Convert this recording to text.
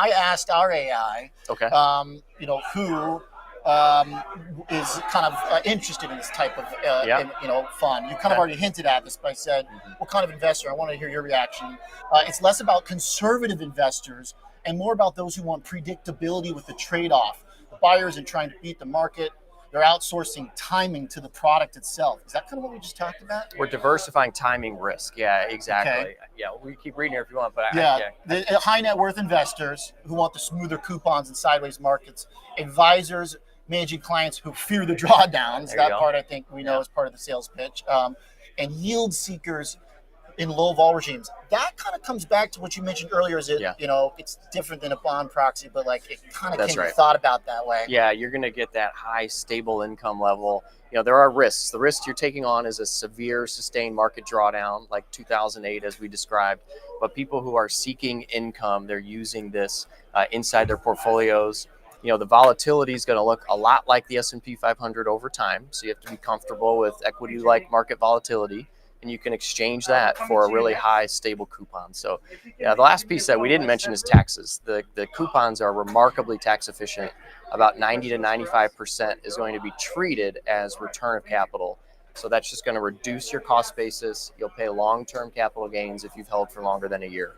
I asked our AI, Okay. who is kind of interested in this type of Yeah. fund. You kind of Okay. already hinted at this by said, what kind of investor? I want to hear your reaction. It's less about conservative investors and more about those who want predictability with the trade-off. The buyers and trying to beat the market. They're outsourcing timing to the product itself. Is that kind of what we just talked about? We're diversifying timing risk. Yeah, exactly. Okay. Yeah, we keep reading here if you want, but The high net worth investors who want the smoother coupons and sideways markets, advisors managing clients who fear the drawdowns. There you That go. part I think we know is part of the sales pitch, and yield seekers in low vol regimes. That kind of comes back to what you mentioned earlier. Is it it's different than a bond proxy, but like it kind of That's can't be right. thought about that way. Yeah, you're going to get that high stable income level. There are risks. The risk you're taking on is a severe sustained market drawdown like 2008 as we described. But people who are seeking income, they're using this inside their portfolios. The volatility is going to look a lot like the S&P 500 over time. So you have to be comfortable with equity-like market volatility, and you can exchange that for a really high stable coupon. So yeah, the last piece that we didn't mention is taxes. The coupons are remarkably tax efficient. About 90 to 95% is going to be treated as return of capital. So that's just going to reduce your cost basis. You'll pay long-term capital gains if you've held for longer than a year.